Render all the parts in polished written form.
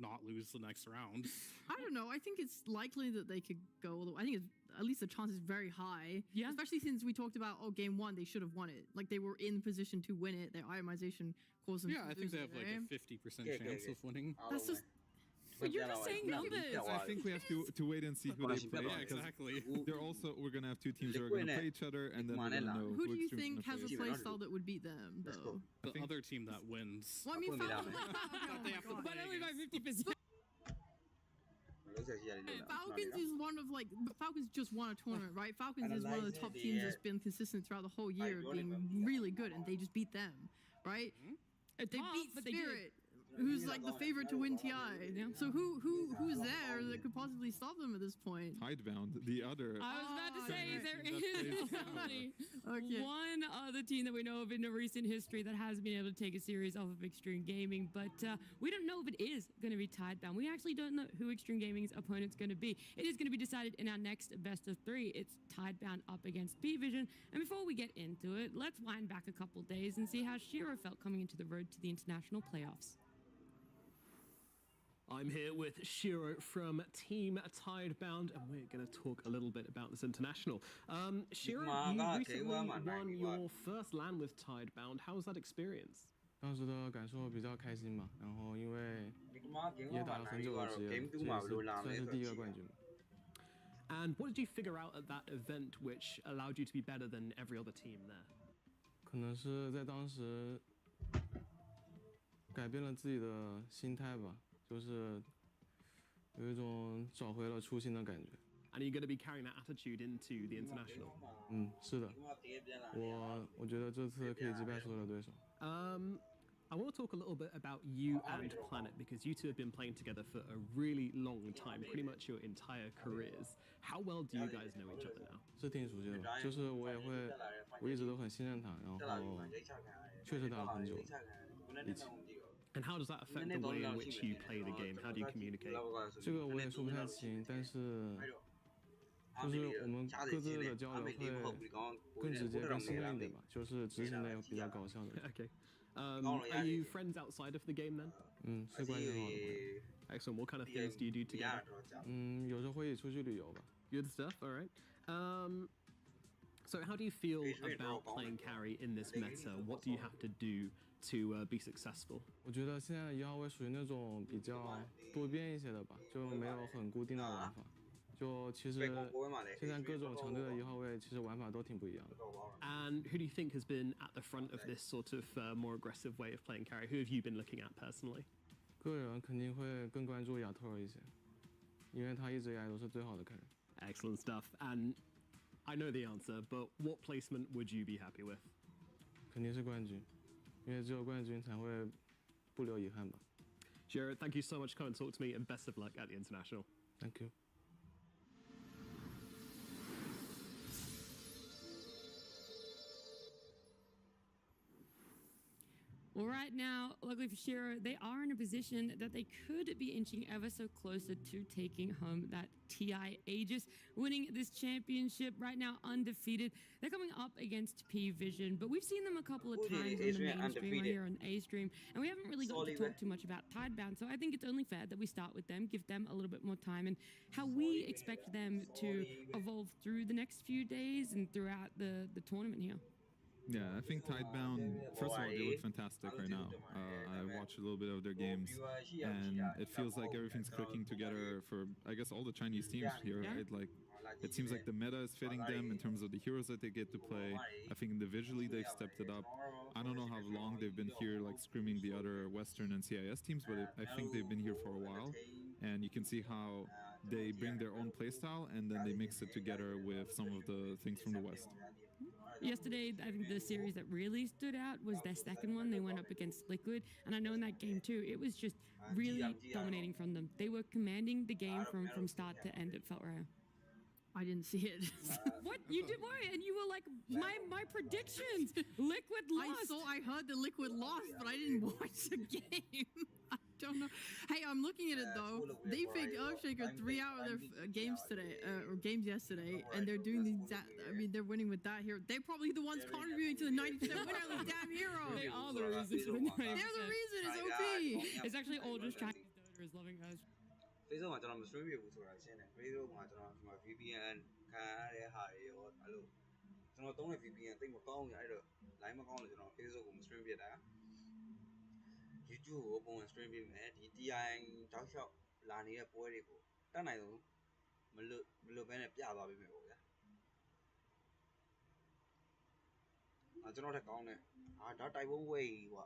not lose the next round. I don't know. I think it's likely that they could go. I think it's, at least the chance is very high. Yeah. Especially since we talked about, game 1, they should have won it. Like, they were in position to win it. Their itemization caused them to I think lose they have like a 50% chance of winning. That's just... But you're just saying numbers. I think we have to wait and see who they play. Yeah, exactly. We're gonna have two teams that are gonna play each other, and then we're gonna know who do you Extreme's think gonna has a play. playstyle that would beat them, though? The other team that wins. Well, I mean, Falcons... They have to But only by 50%. Falcons is one of, Falcons just won a tournament, right? Falcons is one of the top teams that's been consistent throughout the whole year, being really good, and they just beat them, right? They beat Spirit, who's like the favorite to win TI. So who's there that could possibly stop them at this point? Tidebound, the other. I was about to say there is only one other team that we know of in the recent history that has been able to take a series off of Extreme Gaming, but we don't know if it is going to be Tidebound. We actually don't know who Extreme Gaming's opponent's going to be. It is going to be decided in our next best of 3. It's Tidebound up against P-Vision. And before we get into it, let's wind back a couple days and see how Shiro felt coming into the road to the international playoffs. I'm here with Shiro from Team Tidebound, and we're going to talk a little bit about this international. Shiro, you recently won your first LAN with Tidebound. How was that experience? 当时的感受比较开心嘛，然后因为也打了很久的职业，这也算是第一个冠军。 And what did you figure out at that event which allowed you to be better than every other team there? 可能是在当时改变了自己的心态吧。 就是有一种找回了初心的感觉。And you're going to be carrying that attitude into the international. 是的，我觉得这次可以击败所有的对手。I want to talk a little bit about you and Planet because you two have been playing together for a really long time, pretty much your entire careers. How well do you guys know each other now? 是挺熟悉的吧，就是我一直都很信任他，然后确实打了很久一起。 And how does that affect the way in which you play the game? How do you communicate? 这个我也说不太清，但是就是我们各自的交流会更直接、更亲密一点吧，就是执行的也比较搞笑的。Okay. Are you friends outside of the game then? 是关系很好的朋友。 Excellent. What kind of things do you do together? 有时候会一起出去旅游吧。 Good stuff. All right. So how do you feel about playing carry in this meta? What do you have to do to be successful? 我觉得现在1号位属于那种比较多变一些的吧，就没有很固定的玩法。就其实现在各种强队的1号位，其实玩法都挺不一样的。And who do you think has been at the front of this sort of more aggressive way of playing carry? Who have you been looking at personally? 个人肯定会更关注亚特尔一些，因为他一直以来都是最好的客人。 Excellent stuff. And I know the answer, but what placement would you be happy with? 肯定是冠军，因为只有冠军才会不留遗憾吧。Jared, thank you so much for coming and talk to me, and best of luck at the international. Thank you. Well, right now, luckily for Shiro, they are in a position that they could be inching ever so closer to taking home that TI Aegis, winning this championship right now undefeated. They're coming up against P-Vision, but we've seen them a couple of times on the main stream or here on A stream, and we haven't really got to talk too much about Tidebound, so I think it's only fair that we start with them, give them a little bit more time, and how we expect them to evolve through the next few days and throughout the tournament here. Yeah, I think Tidebound, first of all, they look fantastic right now. I watched a little bit of their games, and it feels like everything's clicking together for, I guess, all the Chinese teams here, right? Like, it seems like the meta is fitting them in terms of the heroes that they get to play. I think individually they've stepped it up. I don't know how long they've been here, like, screaming the other Western and CIS teams, but I think they've been here for a while. And you can see how they bring their own playstyle, and then they mix it together with some of the things from the West. Yesterday, I think the series that really stood out was their second one. They went up against Liquid, and I know in that game too, it was just really dominating from them. They were commanding the game from start to end, it felt right. I didn't see it. What? You did what? And you were like, my predictions! Liquid lost! I heard the Liquid lost, but I didn't watch the game. I don't know. Hey, I'm looking at it though. They faked Earthshaker 3 out of their games today, or games yesterday, and they're doing the exact, I mean, they're winning with that hero. They're probably the ones contributing to the 90% winner of the damn hero. They are the reason for the 90%. They're the reason, it's OP. It's actually all just trying just loving us. Facebook မှာကျွန်တော်မ stream ပြဘူးဆိုတာရှင်းတယ် Facebook မှာကျွန်တော်ဒီမှာ VPN ခံရတဲ့ဟာတွေရောအဲ့လိုကျွန်တော်သုံးတဲ့ VPN တိတ်မကောင်းဘူးအဲ့တော့ line မကောင်းလို့ကျွန်တော် Facebook ကိုမ stream ပြတာ YouTube ကိုပုံမှန် stream ပြမယ်ဒီ TI တောက်လျှောက်လာနေတဲ့ပွဲတွေကိုတတ်နိုင်ဆုံးမလွတ်ဘဲနဲ့ပြသွားပေးမယ်ပေါ့ဗျာကျွန်တော်တက်ကောင်းတယ်ဒါတိုက်ပွဲဝေးကွာ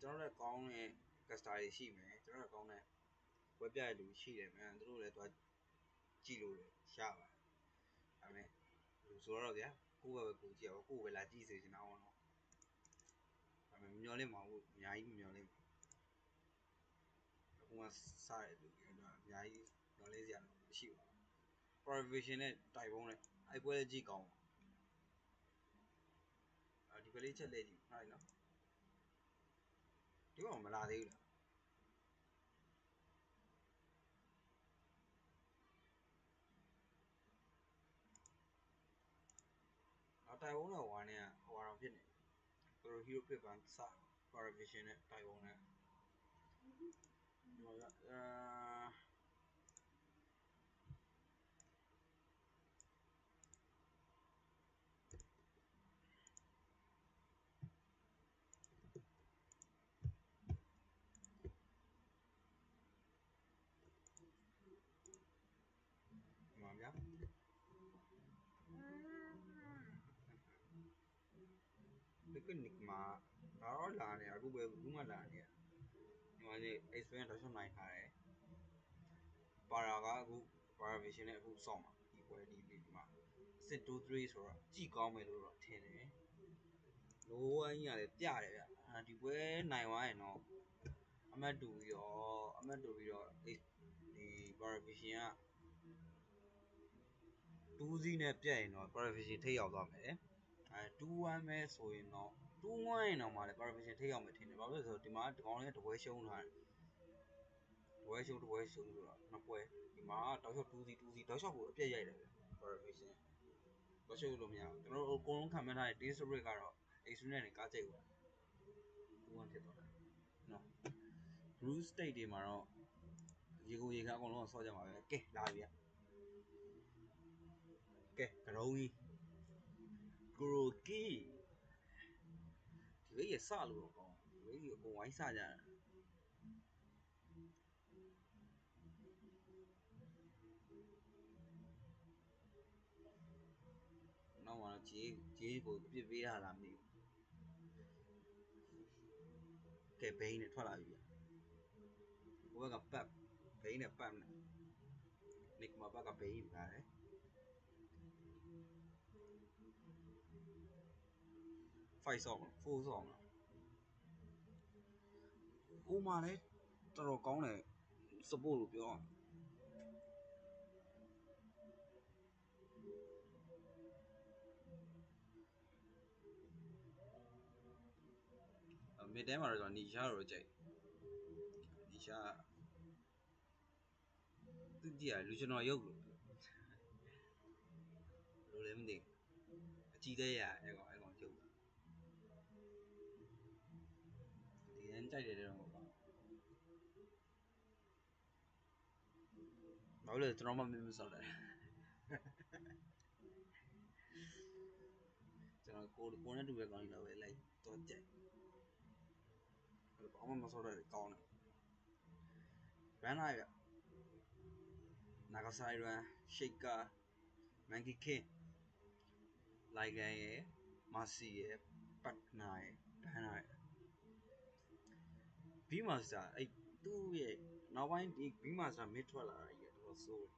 ကျွန်တော်တက်ကောင်းတဲ့ caster တွေရှိမယ်ကျွန်တော်တက်ကောင်းတဲ့ဝက်ပြရတဲ့လူရှိတယ်မြန်သူတို့လည်းသွားကြည့်လို့ရပါတယ်ဒါပေမဲ့လူဆိုတော့ဗျာကိုယ့်ဘက်ပဲကိုကြည့်အောင်ကိုယ့်ပဲလာကြည့်စေချင်တာပေါ့နော်ဒါပေမဲ့မျောလင့်မှာဘူးအများကြီးမျောလင့်အခုမှစားရလို့အများကြီးမျောလင့်စရာမရှိပါဘူး provision နဲ့တိုက်ပုံးနဲ့အဲ့ပွဲကြည့်ကောင်းဒီကလေးချက်လဲကြည့်ဟုတ်နော်ဒီကောင်မလာသေးဘူးလားတိုင်ဝမ်နဲ့ဝါနဲ့ဟိုအောင်ဖြစ်နေသူတို့ hero pick ကစ provision နဲ့တိုင်ဝမ်နဲ့Nigma ဒါတော့လာနေအခုပဲဘူးမှလာနေဒီမှာနေ experience တော့ရှင်းနိုင်ထားတယ်ပါရာကအခု provision နဲ့အခုစောင့်ပါဒီပွဲဒီမှာစစ်2 3ဆိုတော့ကြည့်ကောင်းမယ်လို့တော့ထင်တယ်လိုဝိုင်းကြီးကလည်းပြတယ်ဗျဒီပွဲနိုင်သွားရင်တော့အမှတ်တူပြီးတော့ဒီ provision က2စီးနဲ့ပြတ်ရင်တော့ provision ထိရောက်သွားမယ်2-1ပဲဆိုရင်တော့2-1ရင်တော့မှလည်း provision ထိရောက်မယ်ထင်တယ်ဘာလို့လဲဆိုတော့ဒီမှာဒီကောင်လေးကတပွဲရှုံးထားတယ်တပွဲရှုံးဆိုတော့နှစ်ပွဲဒီမှာတောက်လျှောက်2စီးတောက်လျှောက်ကိုအပြတ်ရိုက်တယ်ဗျ provision တောက်လျှောက်လို့မရဘူးကျွန်တော်တို့အကုန်လုံးခံမှန်းထားတဲ့ taste rate ကတော့ extreme နဲ့ကားကြိတ်သွား2-1ဖြစ်သွားတယ်နော် group stage တွေမှာတော့ရေကိုရေခါအကုန်လုံးဆော့ကြမှာပဲကဲလာပြီကဲကရုံးကြီးကိုရိုကီဒီလေးရစလို့တော့ကောင်းဒီလေးကြီးအကုန်ဝိုင်းစကြတယ်နောက်မှဂျေးကိုအပြစ်ပေးရလားမသိဘူးကဲဘိန်းနဲ့ထွက်လာပြီဟိုဘက်ကပတ်ဘိန်းနဲ့ပတ်နဲ့Nigmaဘက်ကဘိန်းယူလာတယ်5 song 4 song ဟိုမှာလဲတော်တော်ကောင်းတယ် support လို့ပြောအောင်mid ထဲမှာတော့နီရှာတော့ကြိုက်နီရှာသူကြည့်ရလူကျွန်တော်ရုပ်လို့လည်းမသိအကြည့်သေးရအဲ့ကောင်ရုပ်ဒီရင်ကြိုက်တယ်တော့မဟုတ်ပါဘာလို့လဲကျွန်တော်မှမစောက်တယ်ကျွန်တော်ကိုနဲ့တူတဲ့ကောင်ကြီးတော့ပဲလိုက်တော့ကြိုက်ဘာမှမစောက်တယ်ကောင်းတယ်ဘန်လိုက်ရနာဂါဆိုင်ရန်ရှိတ်ကာမန်ကီကင်လိုက်ကန်ရယ်မာစီရယ်ပတ်နာရယ်ဘန်လိုက်ဘီမာစတာအဲ့သူ့ရဲ့နောက်ပိုင်းဒီဘီမာစတာမစ်ထွက်လာတာကြီးတော်တော်ဆိုးတယ်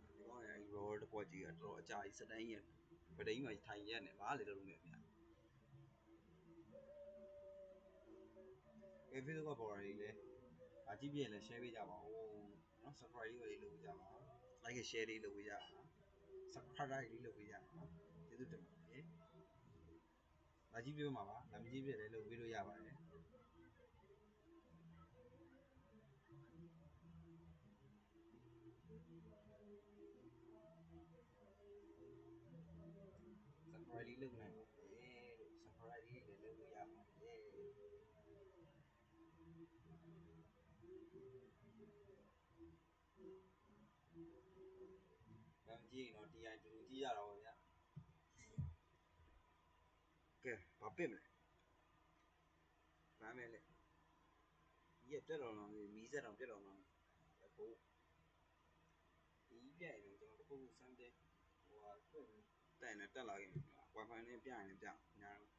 ဒီကောင်ရဲ့အဲ့ရောတပွက်ကြီးကတော်တော်အကြာကြီးစတန်းကြီးဗဒိန်းမှာထိုင်ရက်နေဘာလေတော့လို့မရဗျာအဲ့ဗီဒီယိုကပေါ်ရည်လေအကြည့်ပြရင်လည်း share ပေးကြပါဦးနော် subscribe လေးလုပ်ကြပါ like share လေးလုပ်ပေးကြပါ subscribe လေးလုပ်ပေးကြပါကျေးဇူးတင်ပါတယ်အကြည့်ပြမှာပါဒါမကြည့်ပြလည်းလုပ်ပေးလို့ရပါတယ် subscribe လေးလုပ်နိုင်ပါတယ် subscribe လေးလည်းလုပ်လို့ရပါတယ် ဒါမှကြည့်ရင်တော့ TI တူတူကြည့်ရတာပေါ့ဗျာကဲဘာပစ်မလဲဘာမဲလဲဒီကပြက်တော်လောင်မီးစက်တော်ပြက်တော်လောင်ဟိုဒီပြက်ရင်ကျွန်တော်တခုခုစမ်းတဲ့ဟိုဟာတိုင်နဲ့တက်လာခဲ့ပြီ Wi-Fi နဲ့ပြရင်လည်းပြညာတော့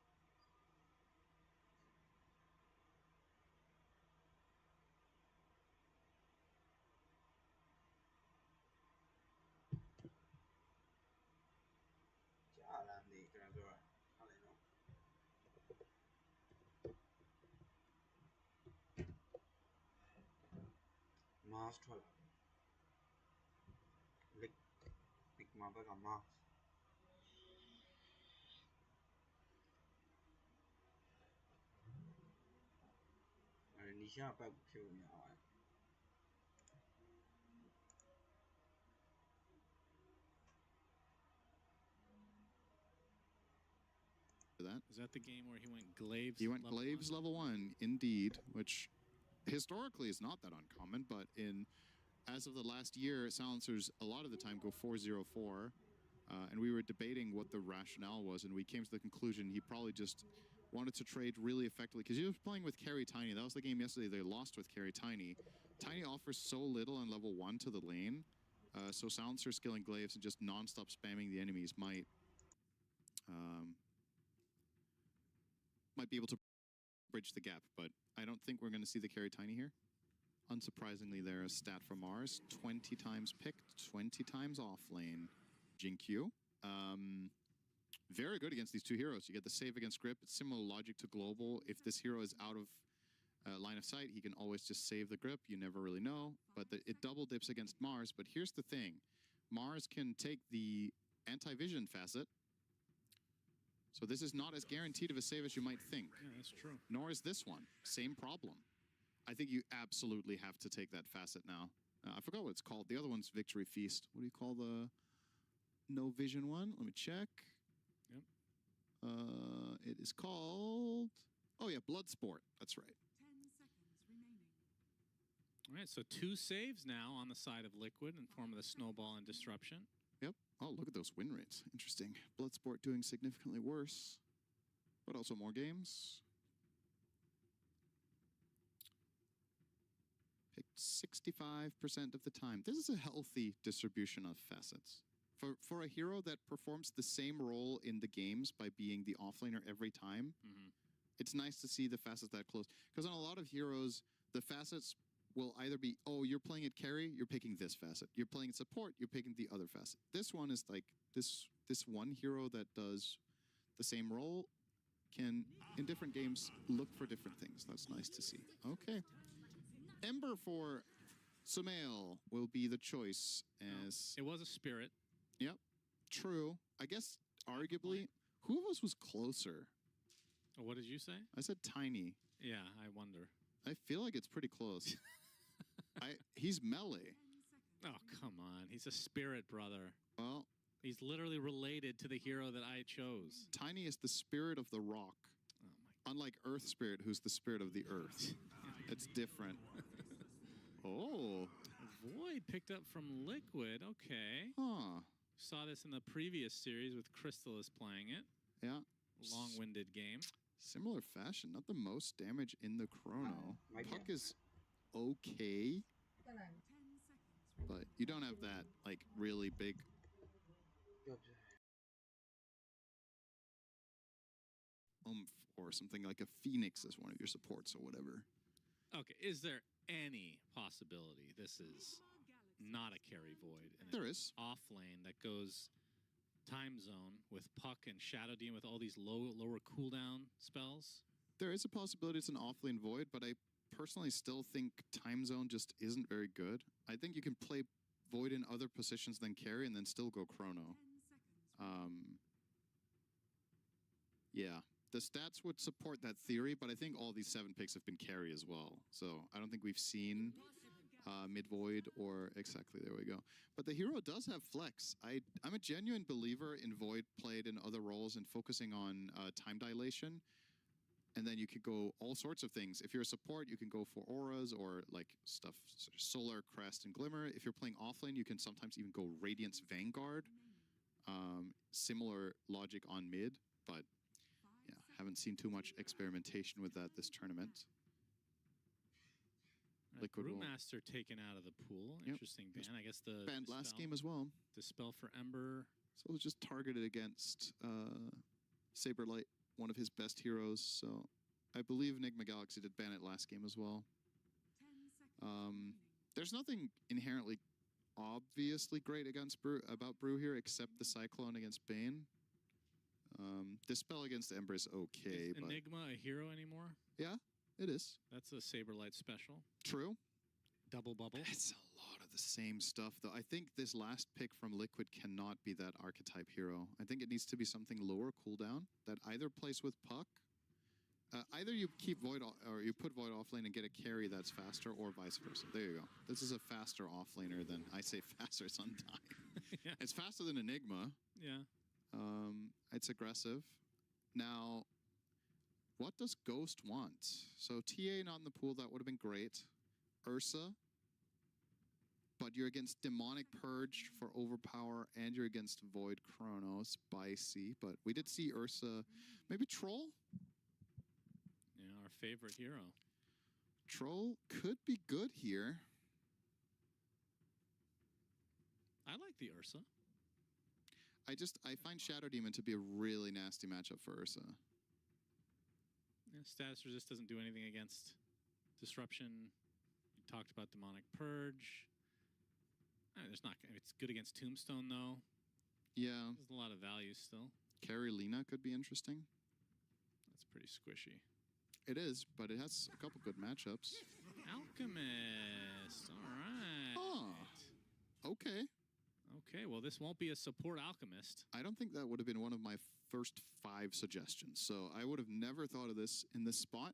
ကြာလာနေကျွန်တော်ပြောတာဟုတ်တယ်နော် Mars ထွက်လာလက် Nigma ဘက်က Mars နီရှာပတ်ဖြစ်လို့များပါတယ် That. Is that the game where he went Glaives? He went Glaives level 1, indeed, which historically is not that uncommon, but as of the last year, silencers a lot of the time go 4-0-4, and we were debating what the rationale was, and we came to the conclusion he probably just wanted to trade really effectively, because he was playing with Carry Tiny. That was the game yesterday they lost with Carry Tiny. Tiny offers so little on level 1 to the lane, so silencer skilling Glaives and just non-stop spamming the enemies might be able to bridge the gap, but I don't think we're going to see the Carry Tiny here. Unsurprisingly, there a stat from Mars, 20 times picked, 20 times off lane. Jinkyu. Very good against these two heroes. You get the save against grip. It's similar logic to global. If this hero is out of line of sight, he can always just save the grip. You never really know, but it double dips against Mars. But here's the thing. Mars can take the anti-vision facet. So this is not as guaranteed of a save as you might think. Yeah, that's true. Nor is this one. Same problem. I think you absolutely have to take that facet now. I forgot what it's called. The other one's Victory Feast. What do you call the no vision one? Let me check. Yep. It is called... Oh, yeah, Bloodsport. That's right. 10 seconds remaining. All right, so 2 saves now on the side of Liquid in form of the Snowball and Disruption. Yep. Oh, look at those win rates. Interesting. Bloodsport doing significantly worse, but also more games. Picked 65% of the time. This is a healthy distribution of facets. For a hero that performs the same role in the games by being the offlaner every time, it's nice to see the facets that close. Because on a lot of heroes, the facets will either be, oh, you're playing it carry, you're picking this facet. You're playing it support, you're picking the other facet. This one is like, this one hero that does the same role can, in different games, look for different things. That's nice to see. Okay. Ember for Sumail will be the choice as... It was a spirit. Yep. True. I guess, arguably, who of us was closer? Oh, what did you say? I said Tiny. Yeah, I wonder. I feel like it's pretty close. He's melee. Oh, come on. He's a spirit, brother. Well, he's literally related to the hero that I chose. Tiny is the spirit of the rock. Oh my. Unlike Earth Spirit, who's the spirit of the earth. It's different. Oh. Void picked up from Liquid. Okay. Huh. Saw this in the previous series with Crystallis playing it. Yeah. Long-winded game. Similar fashion. Not the most damage in the chrono. Puck is okay. But you don't have that, like, really big... or something like a Phoenix as one of your supports or whatever. Okay, is there any possibility this is not a carry void? And there is. Off lane that goes time zone with Puck and Shadow Demon with all these lower cooldown spells? There is a possibility it's an off-lane void, but I personally still think time zone just isn't very good. I think you can play void in other positions than carry and then still go chrono. Yeah, the stats would support that theory, but I think all these 7 picks have been carry as well. So I don't think we've seen mid-void or exactly, there we go. But the hero does have flex. I'm a genuine believer in void played in other roles and focusing on time dilation. And then you could go all sorts of things. If you're a support, you can go for auras or like stuff, Solar, Crest, and Glimmer. If you're playing offlane, you can sometimes even go Radiance Vanguard. Similar logic on mid, but yeah, haven't seen too much experimentation with that this tournament. Liquid Brewmaster taken out of the pool. Interesting ban. I guess the banned last game as well. Dispel for Ember. So it was just targeted against Saberlight, one of his best heroes. So I believe Nigma Galaxy did ban it last game as well. There's nothing inherently obviously great about Brew here except the Cyclone against Bane. Dispel against Ember is okay. Is Enigma a hero anymore? Yeah, it is. That's a Saberlight special. True. Double bubble. It's a lot of the same stuff, though. I think this last pick from Liquid cannot be that archetype hero. I think it needs to be something lower cooldown that either plays with Puck. Either you keep Void or you put Void offlane and get a carry that's faster, or vice versa. There you go. This is a faster offlaner than I say faster. It's Undying. Yeah. It's faster than Enigma. Yeah. It's aggressive. Now, what does Ghost want? So TA not in the pool. That would have been great. Ursa. But you're against Demonic Purge for Overpower, and you're against Void Chrono. Spicy. But we did see Ursa. Maybe Troll? Yeah, our favorite hero. Troll could be good here. I like the Ursa. I find Shadow Demon to be a really nasty matchup for Ursa. Yeah, status resist doesn't do anything against disruption. You talked about Demonic Purge. It's good against Tombstone though. Yeah. There's a lot of value still. Carry Lina could be interesting. That's pretty squishy. It is, but it has a couple good matchups. Alchemist. All right. Oh. Okay. Okay, well, this won't be a support Alchemist. I don't think that would have been one of my first 5 suggestions, so I would have never thought of this in this spot.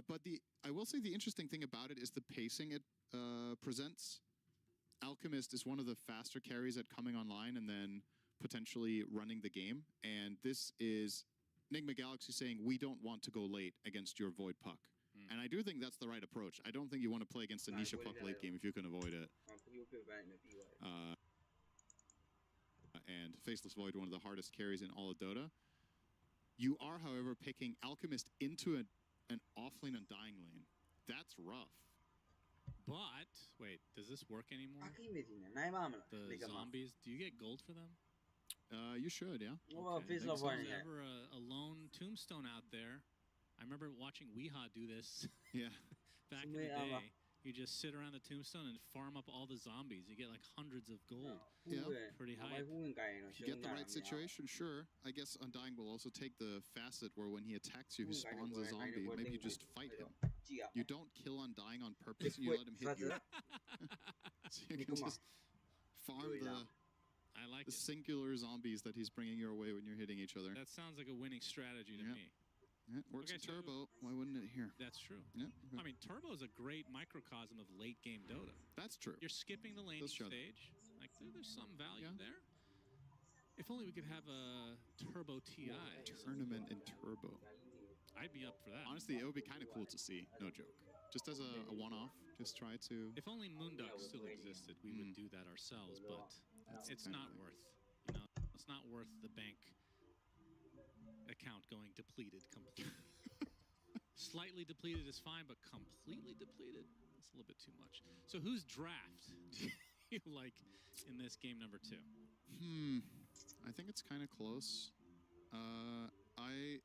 But I will say the interesting thing about it is the pacing it presents. Alchemist is one of the faster carries at coming online and then potentially running the game. And this is Nigma Galaxy saying, we don't want to go late against your Void Puck. And I do think that's the right approach. I don't think you want to play against a Nisha Puck late game if you can avoid it. And Faceless Void, one of the hardest carries in all of Dota. You are, however, picking Alchemist into an offlane Undying lane. That's rough. But, wait, does this work anymore? The zombies, do you get gold for them? You should, yeah. Okay. If there's ever a lone Tombstone out there, I remember watching Weeha do this back in the day. You just sit around the Tombstone and farm up all the zombies. You get like hundreds of gold. Yeah. Pretty high. If you get the right situation, sure. I guess Undying will also take the facet where when he attacks you, he spawns a zombie. Maybe you just fight him. You don't kill Undying on purpose, and you let him hit you. So you can just farm the singular zombies that he's bringing your way when you're hitting each other. That sounds like a winning strategy to me. Yeah, it works in Turbo. Why wouldn't it here? That's true. Yeah. I mean, Turbo is a great microcosm of late game Dota. That's true. You're skipping the laning stage. Like, there's some value there. If only we could have a Turbo TI. Tournament in Turbo. I'd be up for that. Honestly, it would be kind of cool to see. No joke. Just as a one-off. Just try to... If only Moonduck still existed, we would do that ourselves, but it's not worth. You know, it's not worth the bank account going depleted completely. Slightly depleted is fine, but completely depleted, that's a little bit too much. So whose draft do you like in this game number 2? I think it's kind of close. I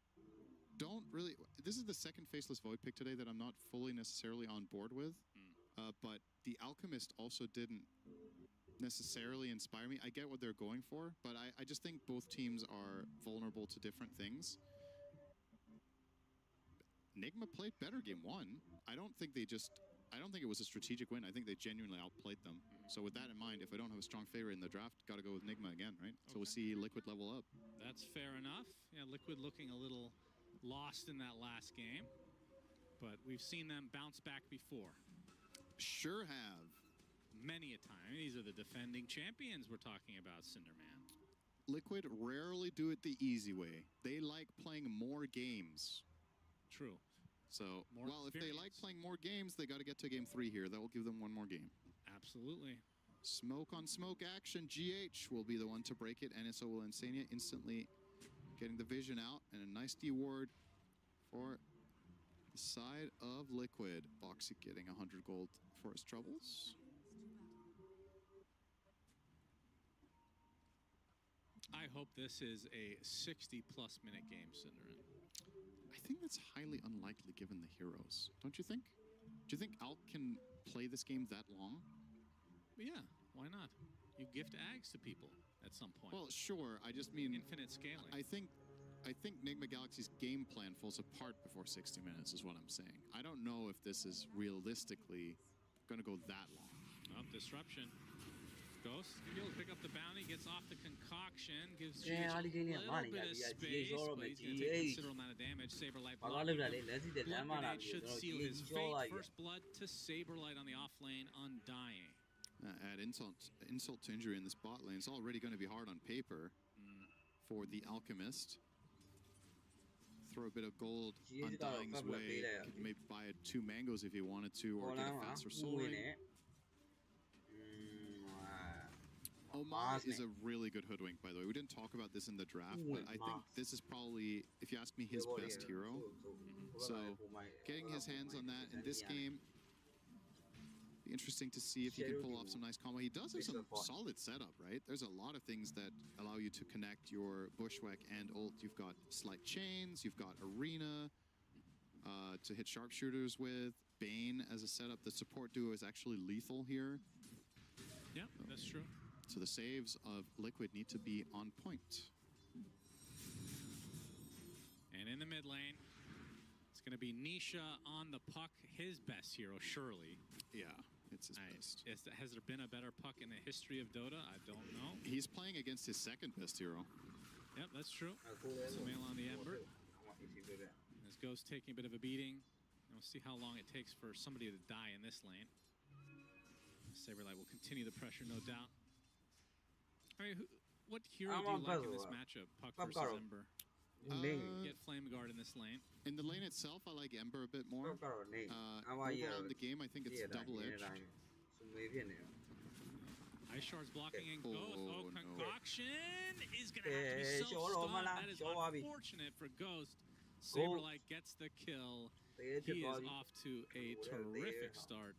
don't really... This is the second Faceless Void pick today that I'm not fully necessarily on board with. But the Alchemist also didn't necessarily inspire me. I get what they're going for, but I just think both teams are vulnerable to different things. Nigma played better game 1. I don't think it was a strategic win. I think they genuinely outplayed them. So with that in mind, if I don't have a strong favorite in the draft, got to go with Nigma again, right? So we'll see Liquid level up. That's fair enough. Yeah, Liquid looking a little lost in that last game, but we've seen them bounce back before. Sure have. Many a time. These are the defending champions we're talking about, Cinderman. Liquid rarely do it the easy way. They like playing more games. True. So, more well, if they like playing more games, they got to get to game 3 here. That will give them one more game. Absolutely. Smoke on smoke action. GH will be the one to break it. NSO will Insania instantly getting the vision out. And a nice D ward for the side of Liquid. Boxy getting 100 gold for his troubles. I hope this is a 60-plus minute game, Cinderin. I think that's highly unlikely given the heroes. Don't you think? Do you think Alk can play this game that long? Yeah, why not? You gift Ags to people at some point. Well, sure. I just mean infinite scaling. I think Nigma Galaxy's game plan falls apart before 60 minutes is what I'm saying. I don't know if this is realistically going to go that long. Oh, disruption. Ghost can be able to pick up the bounty, gets off the concoction, gives GH a little bit of space, but he's going to take a considerable amount of damage. Saberlight blocking him. Blood Grenade should seal his fate. First blood to Saberlight on the off lane, undying. Add insult to injury in this bot lane. It's already going to be hard on paper for the Alchemist. Throw a bit of gold Undying's way. Could maybe buy 2 mangoes if he wanted to, or get a faster soul ring. Omar is a really good hoodwink, by the way. We didn't talk about this in the draft, but I think this is probably, if you ask me, his best hero. So getting his hands on that in this game, be interesting to see if he can pull off some nice combo. He does have some solid setup, right? There's a lot of things that allow you to connect your Bushwhack and ult. You've got slight chains, you've got Arena to hit sharpshooters with, Bane as a setup. The support duo is actually lethal here. Yeah, that's true. So the saves of Liquid need to be on point. And in the mid lane, it's going to be Nisha on the puck, his best hero, surely. Yeah, it's his best. Has there been a better puck in the history of Dota? I don't know. He's playing against his second best hero. Yep, that's true. Sumail on the Ember. As Ghost taking a bit of a beating. And we'll see how long it takes for somebody to die in this lane. Saberlight will continue the pressure, no doubt. I mean, what hero do you like in this matchup, Puck versus Ember? Get Flame Guard in this lane. In the lane itself, I like Ember a bit more. Overall in the game, I think it's double-edged. Ice Shard's blocking and Ghost. Oh, Concoction is going to have to be self-stunned. That is unfortunate for Ghost. Saberlight gets the kill. He is off to a terrific start.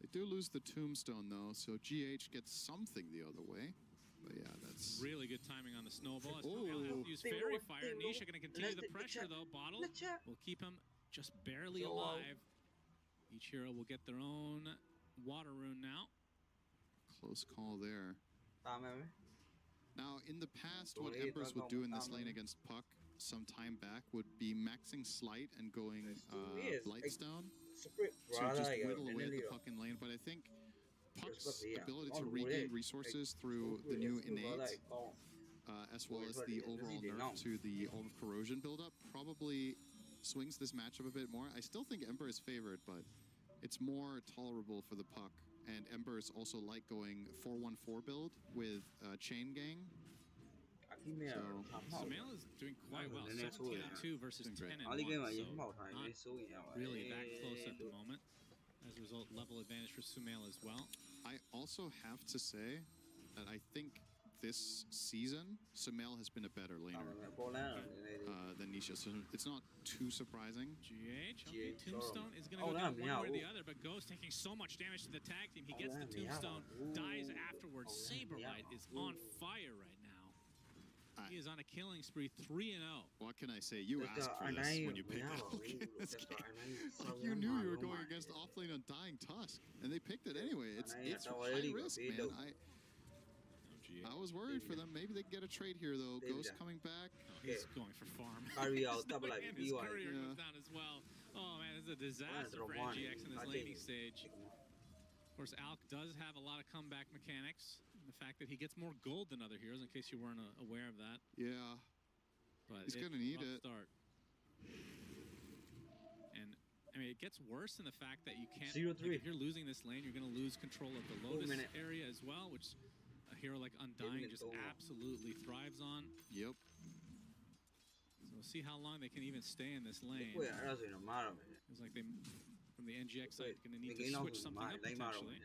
They do lose the Tombstone, though, so GH gets something the other way. But yeah, that's really good timing on the snowball. He'll have to use Fairy Fire. Nisha going to continue the pressure, though. Bottle will keep him just barely alive. Each hero will get their own water rune now. Close call there. Now, in the past, what Embers would do in this lane against Puck some time back would be maxing Slight and going Blightstone to just whittle away at the Puck in lane. But I think Puck's ability to regain resources through the new innate, as well as the overall nerf to the Orb of Corrosion buildup, probably swings this matchup a bit more. I still think Ember is favored, but it's more tolerable for the Puck. And Ember is also like going 4-1-4 build with Chain Gang. So Sumail is doing quite well. 17-2 versus 10-1. So not really that close at the moment. As a result, level advantage for Sumail as well. I also have to say that I think this season, Sumail has been a better laner than Nisha. So it's not too surprising. GH, okay, Tombstone is going to go down one way or the other, but Ghost taking so much damage to the tag team. He gets the Tombstone, dies afterwards. Saberlight is on fire right now. He is on a killing spree, 3-0. What can I say? You asked for this when you picked Alk in this game. Like you knew you were going against offlane Undying Tusk, and they picked it anyway. It's high risk, man. I was worried for them. Maybe they can get a trade here, though. Ghost coming back. He's going for farm. And his courier goes down as well. Oh, man, it's a disaster for NGX in this laning stage. Of course, Alk does have a lot of comeback mechanics. The fact that he gets more gold than other heroes, in case you weren't aware of that. Yeah. But he's going to need it. Start. And, I mean, it gets worse in the fact that you can't... Like, if you're losing this lane, you're going to lose control of the Lotus area as well, which a hero like Undying just absolutely thrives on. Yep. So we'll see how long they can even stay in this lane. It's like they, from the NGX side, going to need to switch something up potentially.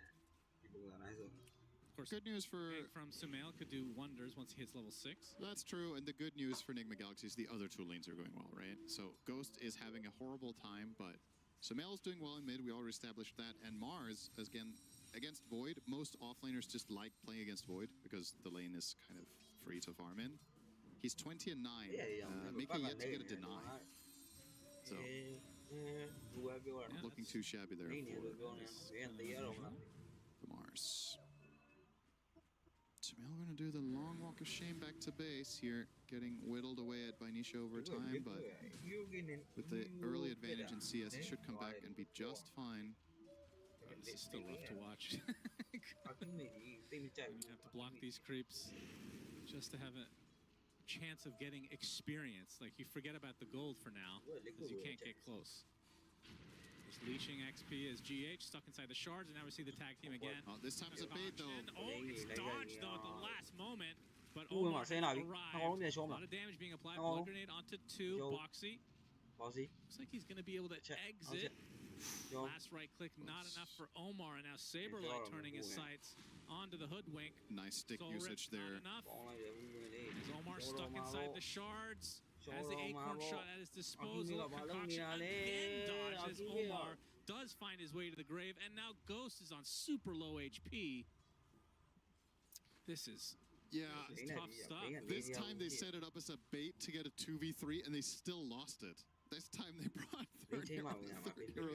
Of course, good news for from Sumail could do wonders once he hits level 6. That's true, and the good news for Nigma Galaxy is the other 2 lanes are going well, right? So Ghost is having a horrible time, but Sumail is doing well in mid. We already established that, and Mars again against Void. Most offlaners just like playing against Void because the lane is kind of free to farm in. He's 20 and 9. Mika yet to get a deny. So not looking too shabby there for Mars. Sumail going to do the long walk of shame back to base here, getting whittled away at by Nisha over time, but with the early advantage in CS, he should come back and be just fine. This is still rough to watch. You have to block these creeps just to have a chance of getting experience. Like, you forget about the gold for now, because you can't get close. Just leeching XP as GH stuck inside the shards, and now we see the tag team again. Oh, this time it's a bait, though. Oh, it's dodged, though, at the last moment. But Omar arrived. A lot of damage being applied. Blood grenade onto 2. Boxy. Looks like he's going to be able to exit. Last right click, not enough for Omar, and now Saberlight turning his sights onto the hoodwink. Nice stick usage there. Not enough. As Omar stuck inside the shards, has the acorn shot at his disposal. Concoction again dodges. Omar does find his way to the grave, and now Ghost is on super low HP. This is tough stuff. This time they set it up as a bait to get a 2v3, and they still lost it. This time they brought third hero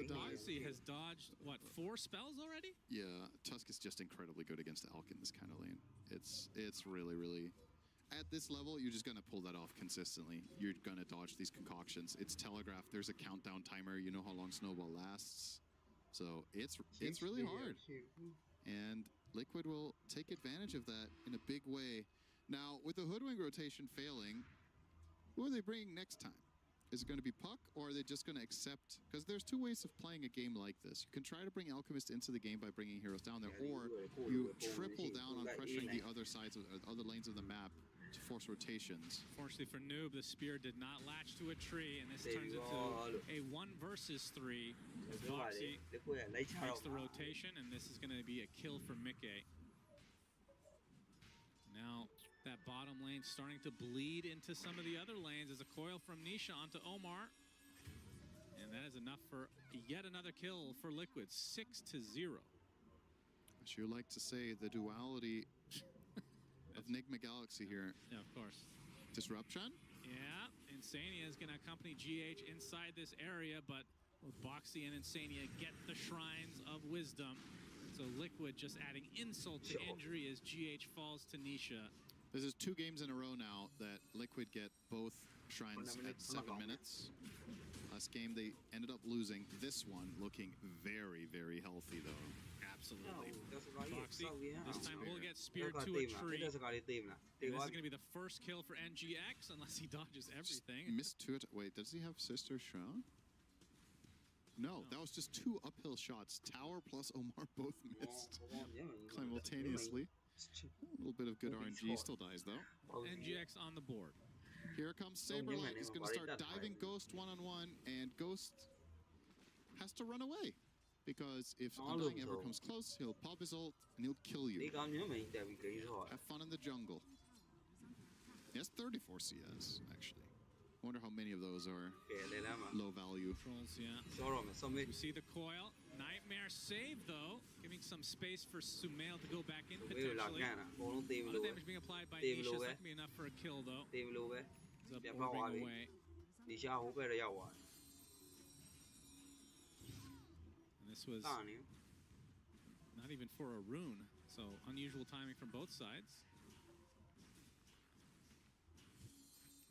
dive. Boxy has dodged, what, 4 spells already? Yeah, Tusk is just incredibly good against Elk in this kind of lane. It's really, really... At this level, you're just going to pull that off consistently. You're going to dodge these concoctions. It's telegraphed. There's a countdown timer. You know how long Snowball lasts. So it's really hard. And Liquid will take advantage of that in a big way. Now, with the Hoodwink rotation failing, who are they bringing next time? Is it going to be Puck, or are they just going to accept? Because there's 2 ways of playing a game like this. You can try to bring Alchemist into the game by bringing heroes down there, or you triple down on pressuring the other sides of other lanes of the map to force rotations. Fortunately for Noob, the spear did not latch to a tree, and this turns into a 1 versus 3. As Boxy makes the rotation, and this is going to be a kill for Mickey. Now, that bottom lane starting to bleed into some of the other lanes as a coil from Nisha onto Omar. And that is enough for yet another kill for Liquid, 6-0. As you like to say, the duality of Nigma Galaxy here. Yeah, of course. Disruption? Yeah, Insania is going to accompany GH inside this area, but both Boxy and Insania get the Shrines of Wisdom. So Liquid just adding insult to injury as GH falls to Nisha. This is 2 games in a row now that Liquid get both Shrines at 7 minutes. Last game they ended up losing. This one looking very, very healthy, though. Absolutely. Boxy, this time will get speared to a tree. And this is going to be the first kill for NGX, unless he dodges everything. Missed 2. Wait, does he have Sister Shroud? No, that was just 2 uphill shots. Tower plus Omar both missed simultaneously. A little bit of good RNG. Still dies, though. NGX on the board. Here comes Saberlight. He's going to start diving Ghost one-on-one, and Ghost has to run away. Because if Undying ever comes close, he'll pop his ult, and he'll kill you. Have fun in the jungle. He has 34 CS, actually. I wonder how many of those are low value. Trolls, yeah. We see the coil. Nightmare save, though, giving some space for Sumail to go back in potentially. A lot of damage being applied by Nisha. It's not going to be enough for a kill, though. He's up orbing away. And this was not even for a rune, so unusual timing from both sides.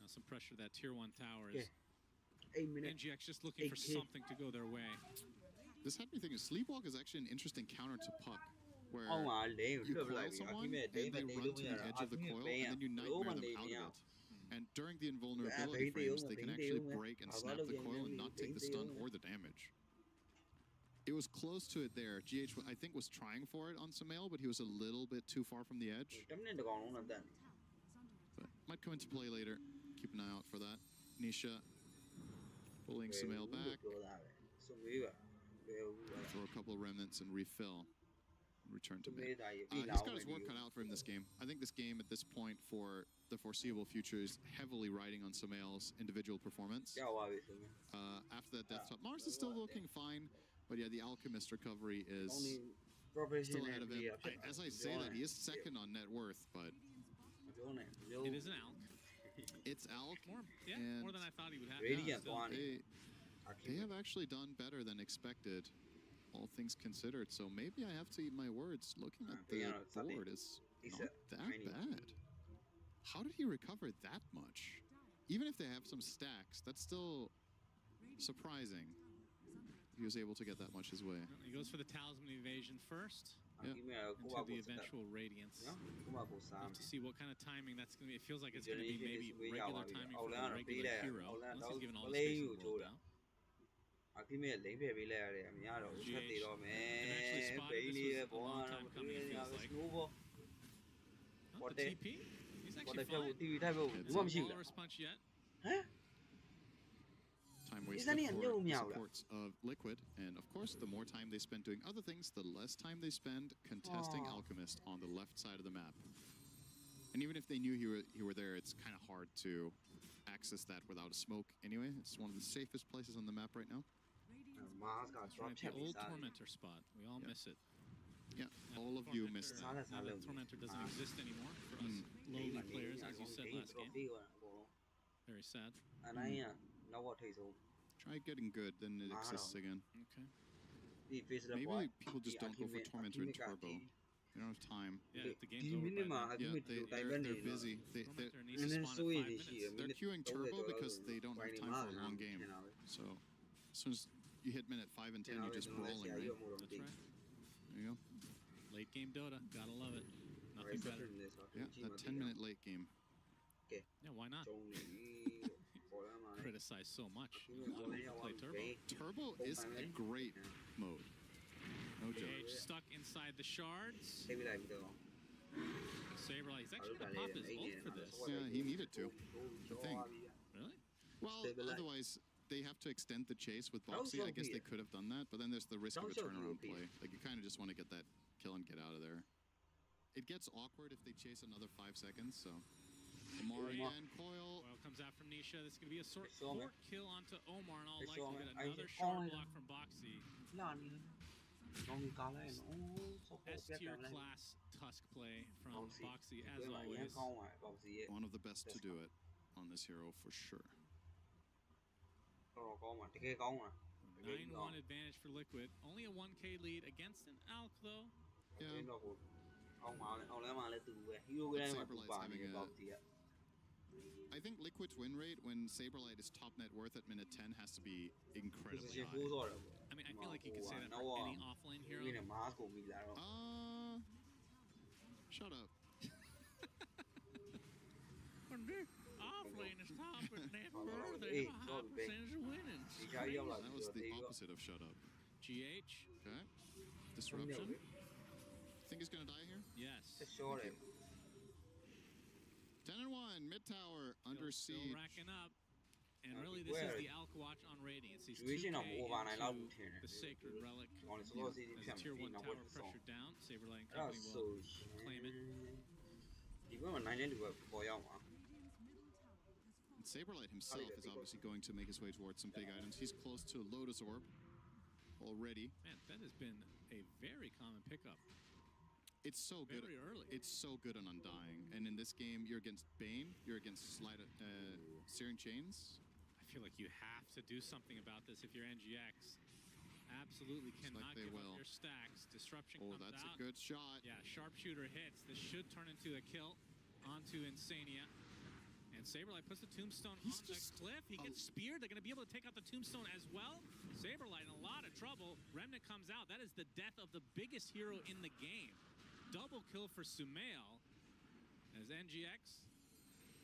Some pressure that tier 1 tower is. NGX just looking for something to go their way. This had me thinking Sleepwalk is actually an interesting counter to Puck, where you coil someone and they run to the edge of the coil, and then you nightmare them out of it. And during the invulnerability frames, they can actually break and snap the coil and not take the stun or the damage. It was close to it there. GH, I think, was trying for it on Sumail, but he was a little bit too far from the edge. But might come into play later. Keep an eye out for that. Nisha pulling Sumail back. Throw a couple of remnants and refill. Return to mid. He's got his work cut out for him this game. I think this game at this point for the foreseeable future is heavily riding on Sumail's individual performance. After that death top, Mars is still looking fine, but yeah, the Alchemist recovery is still ahead of him. As I say that, he is second on net worth, but it is an Alk. It's Alk. More than I thought he would have. They have actually done better than expected, all things considered. So maybe I have to eat my words. Looking at the board, it's not that bad. How did he recover that much? Even if they have some stacks, that's still surprising. He was able to get that much his way. He goes for the Talisman Evasion first. Yeah. Into the eventual Radiance. We'll have to see what kind of timing that's going to be. It feels like it's going to be maybe regular timing for the regular hero. Once he's given all the space in the world now. GH eventually spotted this was a long time coming, it feels like. Oh, the TP? He's actually fine. Walrus punch yet. Time wasted for the supports of Liquid, and of course, the more time they spend doing other things, the less time they spend contesting Alchemist on the left side of the map. And even if they knew he were there, it's kind of hard to access that without a smoke anyway. It's one of the safest places on the map right now. Right, the old Tormentor spot. We all miss it. Yeah, all of you missed it. Now that Tormentor doesn't exist anymore for us lowly players, as you said last game. Very sad. Try getting good, then it exists again. Okay. Maybe people just don't go for Tormentor and Turbo. They don't have time. Yeah, the game's over by then. Yeah, they're busy. Tormentor needs to spawn in 5 minutes. They're queuing Turbo because they don't have time for a long game. So as soon as you hit minute 5 and 10, you're just brawling, right? That's right. There you go. Late game Dota, gotta love it. Nothing better. Yeah, that 10-minute late game. Yeah, why not? Criticize so much. A lot of people play Turbo. Turbo is a great mode. No joke. GH stuck inside the shards. Saberlight, he's actually gonna pop his ult for this. Yeah, he needed to, I think. Really? Well, otherwise they have to extend the chase with Boxy. I guess they could have done that, but then there's the risk of a turnaround play. Like, you kind of just want to get that kill and get out of there. It gets awkward if they chase another 5 seconds, so... Omar again, Coil. Well, comes out from Nisha. This is going to be a short kill onto Omar, and all likelihood another shard block from Boxy. S-tier class Tusk play from Boxy, as always. One of the best to do it on this hero, for sure. 9-1 advantage for Liquid. Only a 1k lead against an Alk, though. Yeah. I think Liquid's win rate when Saberlight is top net worth at minute 10 has to be incredibly high. I mean, I feel like you could say that for any offlane hero. Shut up. When the offlane is top net worth, they have a high percentage of winnings. That was the opposite of shut up. GH. Okay. Disruption. Think he's gonna die here? Yes. 10-1, mid tower under siege. Still racking up, and really this is the Alk watch on Radiance. He's 2k into the Sacred Relic. As a tier 1 tower pressured down, Saberlight and company will claim it. And Saberlight himself is obviously going to make his way towards some big items. He's close to Lotus Orb already. Man, that has been a very common pickup. It's so good. Very early. It's so good on Undying. And in this game, you're against Bane, you're against Searing Chains. I feel like you have to do something about this if you're NGX. Absolutely cannot give up your stacks. Disruption comes out. Oh, that's a good shot. Yeah, Sharpshooter hits. This should turn into a kill onto Insania. And Saberlight puts the tombstone on the cliff. He gets speared. They're going to be able to take out the tombstone as well. Saberlight in a lot of trouble. Remnant comes out. That is the death of the biggest hero in the game. Double kill for Sumail as NGX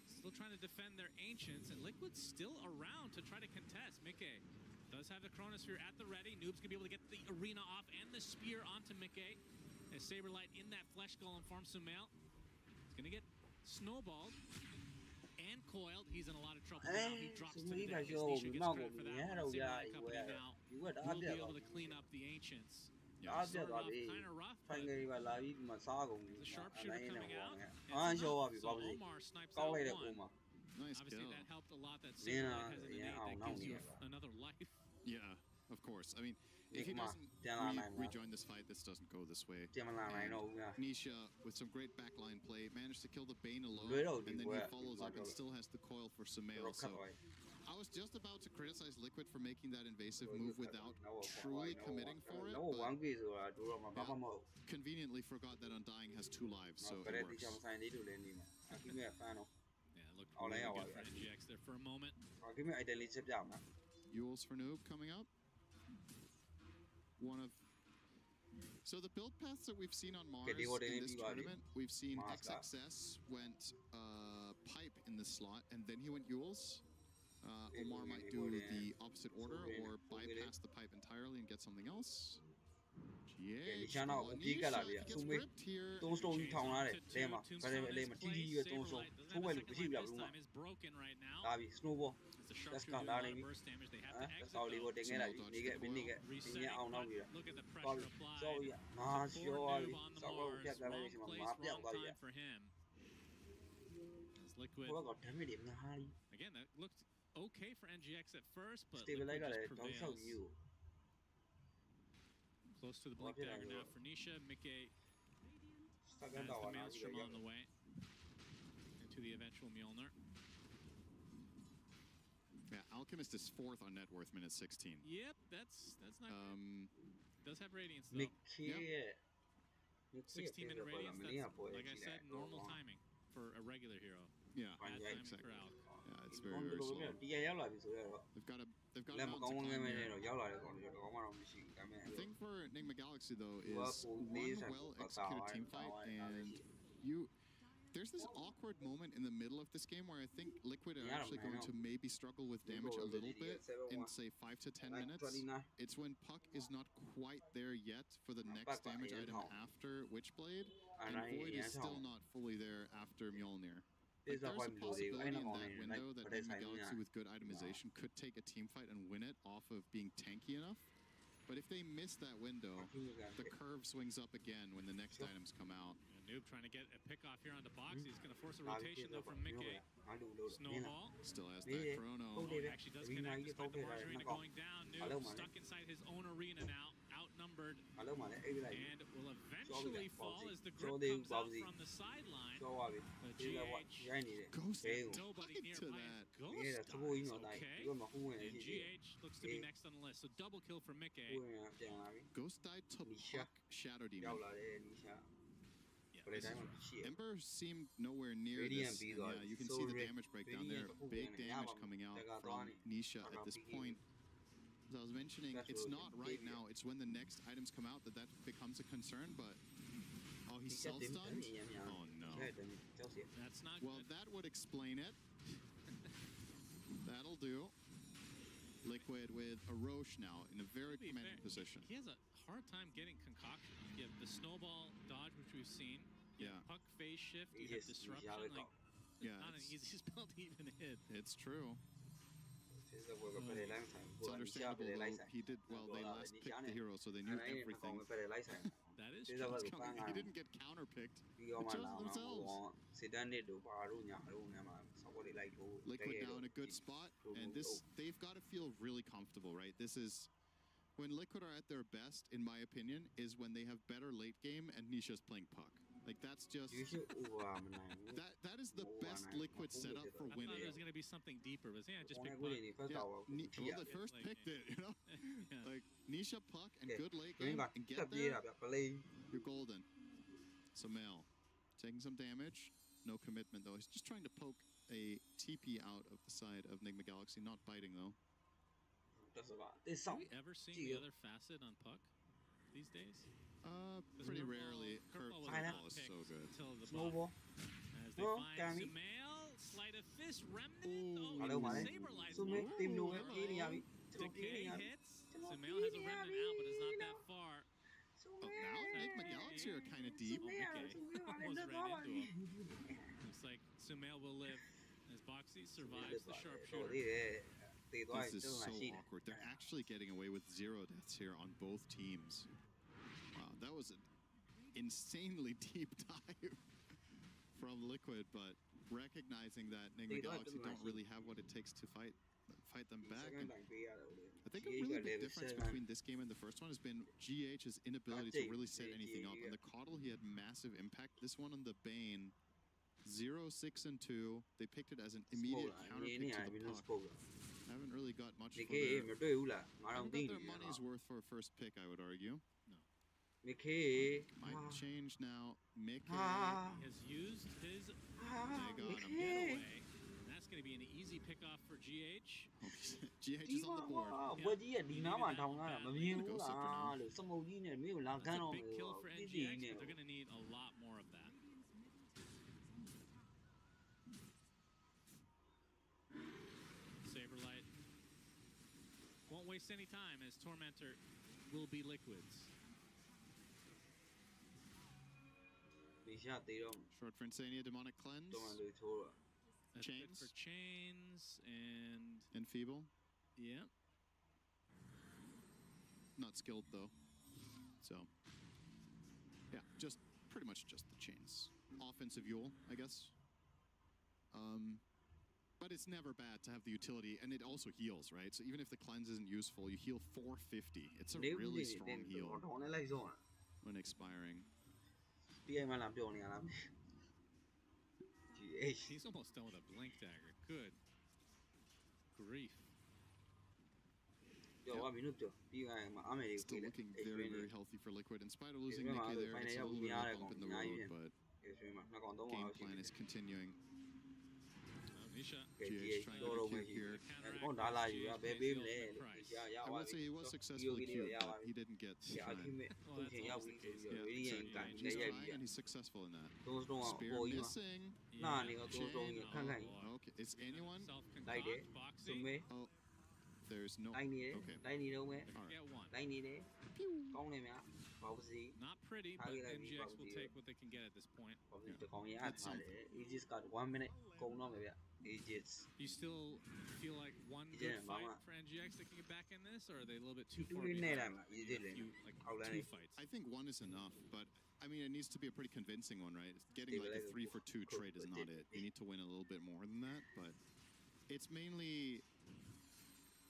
still trying to defend their Ancients, and Liquid's still around to try to contest. Mickey does have the Chronosphere at the ready. Noob's going to be able to get the arena off and the spear onto Mickey as Saberlight in that Flesh Golem farm Sumail. He's going to get snowballed, and coiled. He's in a lot of trouble now. He drops to the Sume deck. ba jo Nisha mi gets ma credit ko for mi that ya one. ro ya Simulated Company now yu wa da will be bya able ba to clean up the Ancients. da bya Started ba off bi kind of rough, but final တွေပါလာပြီးဒီမှာစားကုန်ပြီ the sharpshooter coming out. It's It's enough. enough. So So Omar snipes ကောင်း out လိုက်တဲ့ပုံ one. မှာ Nice Obviously, kill. that helped a lot. That Saberlight has an Yeah, innate that gives you another life. Yeah, of course. I mean, if he Nigma, doesn't rejoin this fight, this doesn't go this way. ပြန်မလာနိုင်တော့ဘူး Nisha, with some great backline play, managed to kill the Bane alone, Little and then bit, he follows up and still has the coil for Sumail. So I was just about to criticize Liquid for making that invasive move without truly committing for it, တော့1 but k ဆိုတာဒူတော့ဘာမှမဟုတ် conveniently forgot that Undying has 2 lives, so ဘူး it တိကျမ works. ဆိုင်သေးလို့လည်းနေမှာအခုမြဲဖန်တော့ Yeah, it looked Oh, really yeah, good well, for NGX there for a moment. အခုမြဲ item လေးချက်ပြမှာ Yules for Noob coming up. One of So the build paths that we've seen on Mars Okay, they were in this in tournament, we've seen Mars, XXS went Pipe in this slot, and then he went Yules. Omar might do the opposite order or bypass the Pipe entirely and get something else. GH, ချမ်းတော့အပြေးကလာပြီ if he သူ gets မေး ripped here, 3 stone ကြီးထောင်လာတယ်လဲမှာဗလဲလဲမှာတီးကြီးပဲ3 stone ထိုးဝဲလို့မရှိဘူးလားဘူးမှာ is broken right now. ဒါပြီ snowball As the Let's sharpshooter go, doing a lot darling. of burst damage, they have to exit ကောက်လေးကို though. တင်ခဲ့လိုက်ပြီနေခဲ့နေခဲ့ဒီညအောင်နောက်ပြီ Look at the ကောက် pressure applied. စောရမာရှော Poor ရပြီ noob on the စောက်ကိုပြတ် Mars. သွားလိုက် Wrong ရှိမှာ place, မာပြောင်း wrong သွားပြီ time for him. As Liquid, ဟိုကတော့ damage တွေများကြီး again, that looked okay for NGX at first, but stabilize Liquid ကလည်း just တောက်လျှောက် prevails. ကြီးကို Close to the blink Okay, dagger yeah. now for Nisha. Mickey စက္ကန့် has တော့ the လာပြီ Maelstrom on the way into the eventual Mjolnir. yeah, Alchemist is 4th on net worth, minute 16. Yep, that's not good. Does have radiance though. မစ်ခီရဲ့ 16-minute radiance. That's, like I said, normal timing for a regular hero. Yeah, Bad timing exactly. for Alc. Yeah, it's very, very slow. ဒီရရောက်လာပြီဆိုတော့ They've got လက် a မ mountain ကောင်း to ငယ် climb မဲနဲ့ here. တော့ရောက်လာတယ်ကောင်တော့ကောင်းမှတော့မရှိဘူးဒါပေမဲ့ The thing for Nigma Galaxy though is Well, one these are well-executed team fight, power, and there's this awkward moment in the middle of this game where I think Liquid are Yeah, actually man, going I to maybe struggle with damage a little bit in say 5 to 10 minutes. 29 It's when Puck is not quite there yet for the next damage item after Witchblade, and Void is still not fully there after Mjolnir. Like, there's a possibility in that window that Nigma Galaxy with good itemization could take a team fight and win it off of being tanky enough. But if they miss that window, the curve swings up again when the next items come out. And Noob trying to get a pick off here on the box. He's going to force a rotation though from Mickey. Snowball. Still has that chrono. Oh, he actually does connect despite the Mars arena going down. Noob stuck inside his own arena now, outnumbered, အလုံးမှာလည်းအိပ်လိုက် and will eventually fall as the grip Jolly comes out Bobsy. from the sideline. ကျော်သွားပြီ The ဒီကဝ GH ရိုက်နေတယ် Ghost ဘေးကို Nobody died to nearby. that. Ghost ဒီကသဘောကြီးတော့တိုင်း okay. ဒီကမှာဟိုးဝင်နေ And ရှိတယ် GH looks to be next on the list. So double kill for Mickey. ဟိုးဝင်ပြန်လာပြီ Ghost died to Nisha. Puck Shadow ရောက် Demon. လာတယ်နီရှာ Yeah, ဘယ်လို this တိုင်း is မှာရှိရ Ember seemed nowhere near Radiant this. beat And on yeah, you can so see the rare. damage breakdown Radiant there. oh, Big yeah, damage yeah, coming out they got from Donnie. Nisha at this Biggie. point. As I was mentioning, That's it's what not we right did. now. It's when the next items come out that becomes a concern. But oh, he's ဒီကတင် self-stunned. တယ်မြန် Oh no. ကျဲတယ်ကျောက်စီ That's not Well, good. that would explain it. That'll do. Liquid with a Roche now in a very To be commanding fair, position. He has a hard time getting concoction. You have the snowball dodge, which we've seen. You have Yeah. puck phase shift. You Yes, have disruption. yeah, Like, Yeah, not an it's- easy spell to even hit. It's true. ဒီကဘောကပလေလိုက်ဆိုင် It's understandable though. He did well. They last picked the hero, so they knew အဲ့ everything. ပလေလိုက်ဆိုင် That is ဒီ true. ကဘော It's ကပန်း coming. He didn't get counterpicked. ဒီကောင်မှ They chose လာအောင် themselves. စစ်တမ်းနဲ့တို့ပါတို့ညာတို့နဲ့မှာစောက်လေးလိုက်ထိုး Liquid now in a good spot, and this they've got to feel really comfortable, right? This is when Liquid are at their best, in my opinion, is when they have better late game and Nisha's playing puck. Like that's just ဒီရှိဥပါမနိုင်ဘူး that is the best Liquid setup for I thought winning. there was going to be something deeper, but yeah, just ဘော pick ကို puck. နေဖက်တော့ Well, they first Like, picked it, you know, Yeah. like Nisha puck and Okay. good late ဒီ game က and တက် get ပြေး there, တာဗျပလေး you're golden. So Mel taking some damage, no commitment though. He's just trying to poke a TP out of the side of Nigma Galaxy, not biting though. တက်စပါတစ်ဆော Have က် we ever seen Gee. the other facet on puck these days? Pretty Curveball- rarely. curveball was Curveball not is picked so good. Until the buff. snowball As they Oh, find Cammy. Sumail, sleight of fist, remnant. Ooh. Oh, Hello, and mate. Saberlight. Sume team no Ooh,ပြေးနေရပြီ Decay hits. Sumail has a remnant out, but is not that far. Oh, now Nigma Galaxy are kind of deep. Almost ran into him. Looks like Sumail will live. as Boxy survives the sharpshooter. This is so awkward. They're actually getting away with 0 deaths here on both teams. Wow, that was an insanely deep dive from Liquid, but recognizing that Nigma Galaxy don't really have what it takes to fight them back. And I think a really big difference between this game and the first one has been GH's inability to really set anything up. On the Coddle, he had massive impact. This one on the Bane, 0, 6, and 2. They picked it as an immediate counter pick to the puck. Haven't really got much for their, haven't got their money's worth for a first pick, I would argue. No. Might change now. Mickey has used his getaway. And that's going to be an easy pickoff for GH. GH is on the board. That's a big kill for NGX, but they're going to need a lot more of that. Saberlight won't waste any time as Tormentor will be Liquid's. Short for Insania, Demonic Cleanse. Chains. For Chains and Enfeeble. Yeah. Not skilled though. So yeah, just pretty much just the Chains. Offensive Yule, I guess. But it's never bad to have the utility, and it also heals, right? So even if the cleanse isn't useful, you heal 450. It's a really strong heal when expiring. He's almost done with a blink dagger. Good grief. Yep. Still looking very, very healthy for Liquid. In spite of losing Mickey there, it's a little bit of a bump in the road, but game plan is continuing. GH trying to get cute here. I would say he was successfully cute, but he didn't get the shine. Well, that's always the case. Yeah, exactly. He's trying and he's successful in that. Spear missing. Chain. Oh, okay. Is anyone? Oh, there's no. Okay. All right. Not pretty, but NGX will take what they can get at this point. Yeah. It's something. You still feel like one good fight for NGX that can get back in this, or are they a little bit too far behind? Two fights. I think one is enough, but I mean, it needs to be a pretty convincing one, right? Getting like a 3-for-2 trade is not it. You need to win a little bit more than that, but it's mainly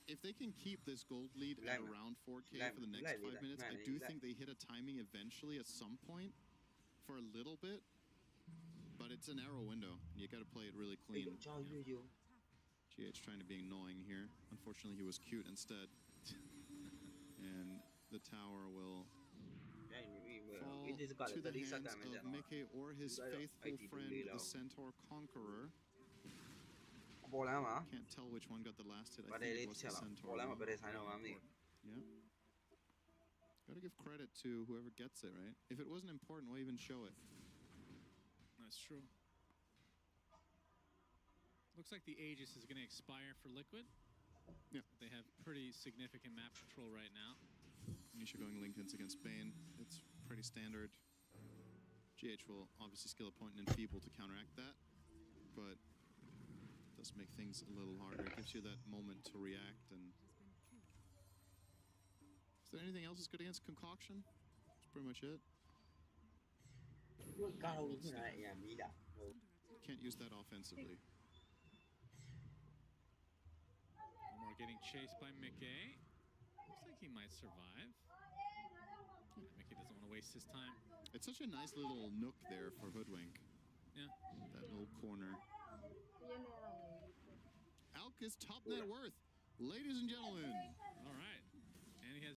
if they can keep this gold lead at around 4K for the next 5 minutes. I do think they hit a timing eventually at some point for a little bit. But it's a narrow window. You got to play it really clean. GH trying to be annoying here. Unfortunately, he was cute instead. And the tower will fall to the hands of Mickey or his faithful friend, the Centaur Conqueror. Can't tell which one got the last hit. I think it was the Centaur one. Yeah. Got to give credit to whoever gets it, right? If it wasn't important, why even show it? That's true. Looks like the Aegis is going to expire for Liquid. Yeah. They have pretty significant map control right now. Nisha going Lincolns against Bane. It's pretty standard. GH will obviously skill a point and Enfeeble to counteract that. But it does make things a little harder. It gives you that moment to react. And is there anything else that's good against Concoction? That's pretty much it. Can't use that offensively. Omar getting chased by Mickey. Looks like he might survive. Yeah, Mickey doesn't want to waste his time. It's such a nice little nook there for Hoodwink. Yeah. That little corner. Alk is top net worth. Ladies and gentlemen. All right. And he has